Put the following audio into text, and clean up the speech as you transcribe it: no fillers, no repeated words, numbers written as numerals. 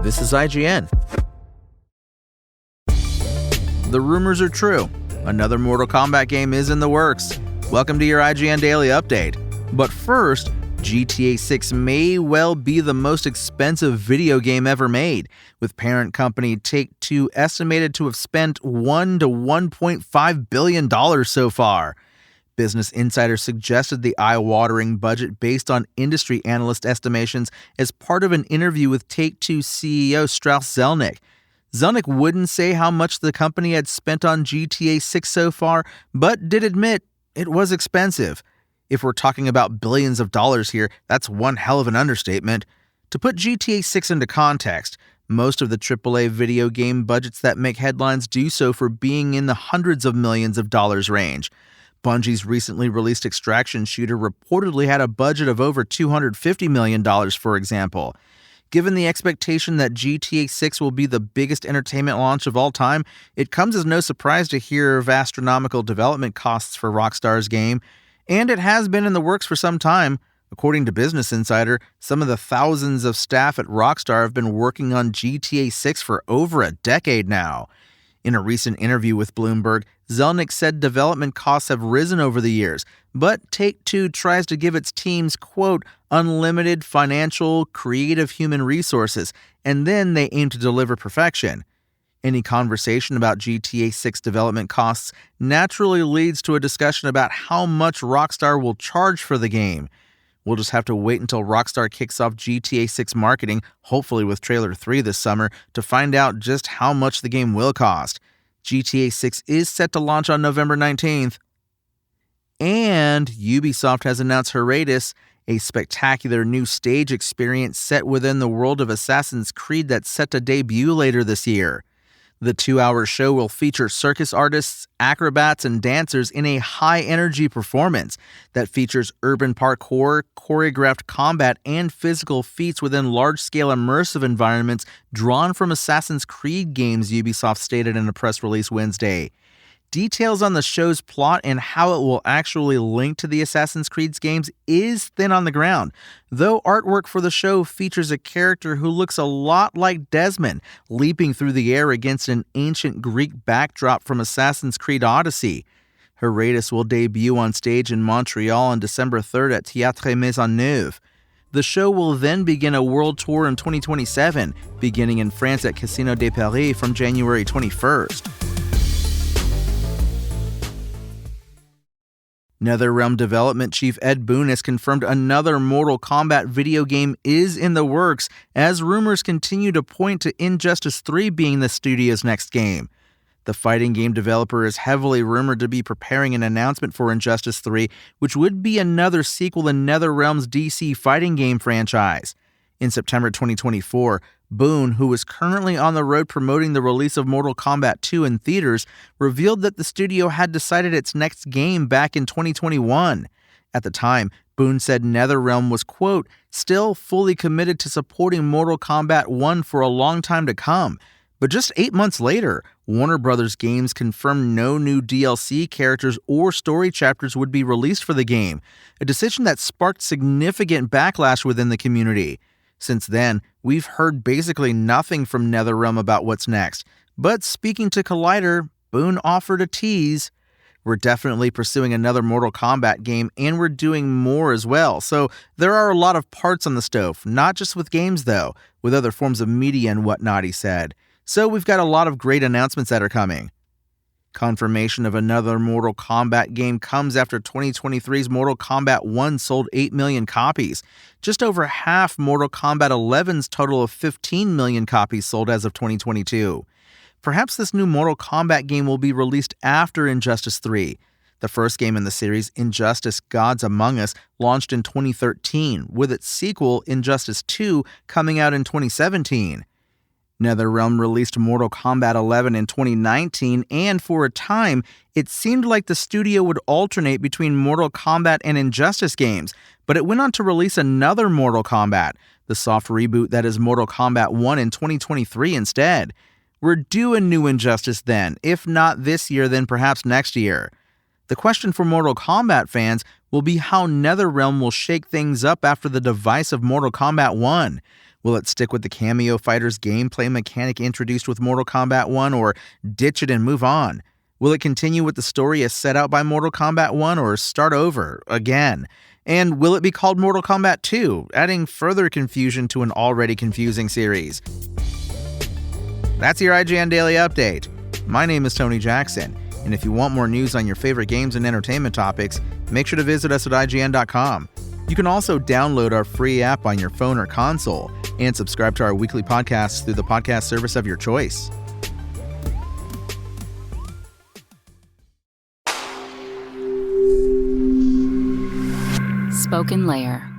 This is IGN. The rumors are true. Another Mortal Kombat game is in the works. Welcome to your IGN Daily Update. But first, GTA 6 may well be the most expensive video game ever made, with parent company Take-Two estimated to have spent $1 to $1.5 billion so far. Business Insider suggested the eye-watering budget based on industry analyst estimations as part of an interview with Take-Two CEO Strauss Zelnick. Zelnick wouldn't say how much the company had spent on GTA 6 so far, but did admit it was expensive. If we're talking about billions of dollars here, that's one hell of an understatement. To put GTA 6 into context, most of the AAA video game budgets that make headlines do so for being in the hundreds of millions of dollars range. Bungie's recently released Extraction shooter reportedly had a budget of over $250 million, for example. Given the expectation that GTA 6 will be the biggest entertainment launch of all time, it comes as no surprise to hear of astronomical development costs for Rockstar's game. And it has been in the works for some time. According to Business Insider, some of the thousands of staff at Rockstar have been working on GTA 6 for over a decade now. In a recent interview with Bloomberg, Zelnick said development costs have risen over the years, but Take-Two tries to give its teams, quote, unlimited financial, creative human resources, and then they aim to deliver perfection. Any conversation about GTA 6 development costs naturally leads to a discussion about how much Rockstar will charge for the game. We'll just have to wait until Rockstar kicks off GTA 6 marketing, hopefully with Trailer 3 this summer, to find out just how much the game will cost. GTA 6 is set to launch on November 19th. And Ubisoft has announced Heredis, a spectacular new stage experience set within the world of Assassin's Creed that's set to debut later this year. The 2-hour show will feature circus artists, acrobats, and dancers in a high-energy performance that features urban parkour, choreographed combat, and physical feats within large-scale immersive environments drawn from Assassin's Creed games, Ubisoft stated in a press release Wednesday. Details on the show's plot and how it will actually link to the Assassin's Creed games is thin on the ground, though artwork for the show features a character who looks a lot like Desmond, leaping through the air against an ancient Greek backdrop from Assassin's Creed Odyssey. Heredis will debut on stage in Montreal on December 3rd at Théâtre Maisonneuve. The show will then begin a world tour in 2027, beginning in France at Casino de Paris from January 21st. NetherRealm development chief Ed Boon has confirmed another Mortal Kombat video game is in the works, as rumors continue to point to Injustice 3 being the studio's next game. The fighting game developer is heavily rumored to be preparing an announcement for Injustice 3, which would be another sequel in NetherRealm's DC fighting game franchise. In September 2024, Boon, who is currently on the road promoting the release of Mortal Kombat 2 in theaters, revealed that the studio had decided its next game back in 2021. At the time, Boon said NetherRealm was, quote, still fully committed to supporting Mortal Kombat 1 for a long time to come. But just 8 months later, Warner Bros. Games confirmed no new DLC characters or story chapters would be released for the game, a decision that sparked significant backlash within the community. Since then, we've heard basically nothing from NetherRealm about what's next. But speaking to Collider, Boon offered a tease. We're definitely pursuing another Mortal Kombat game, and we're doing more as well. So there are a lot of parts on the stove, not just with games though, with other forms of media and whatnot, he said. So we've got a lot of great announcements that are coming. Confirmation of another Mortal Kombat game comes after 2023's Mortal Kombat 1 sold 8 million copies, just over half Mortal Kombat 11's total of 15 million copies sold as of 2022. Perhaps this new Mortal Kombat game will be released after Injustice 3. The first game in the series, Injustice: Gods Among Us, launched in 2013, with its sequel, Injustice 2, coming out in 2017. NetherRealm released Mortal Kombat 11 in 2019, and for a time, it seemed like the studio would alternate between Mortal Kombat and Injustice games, but it went on to release another Mortal Kombat, the soft reboot that is Mortal Kombat 1 in 2023 instead. We're due a new Injustice then, if not this year, then perhaps next year. The question for Mortal Kombat fans will be how NetherRealm will shake things up after the divisive Mortal Kombat 1. Will it stick with the Cameo Fighters gameplay mechanic introduced with Mortal Kombat 1 or ditch it and move on? Will it continue with the story as set out by Mortal Kombat 1 or start over again? And will it be called Mortal Kombat 2, adding further confusion to an already confusing series? That's your IGN Daily Update. My name is Tony Jackson, and if you want more news on your favorite games and entertainment topics, make sure to visit us at IGN.com. You can also download our free app on your phone or console and subscribe to our weekly podcasts through the podcast service of your choice. Spoken Layer.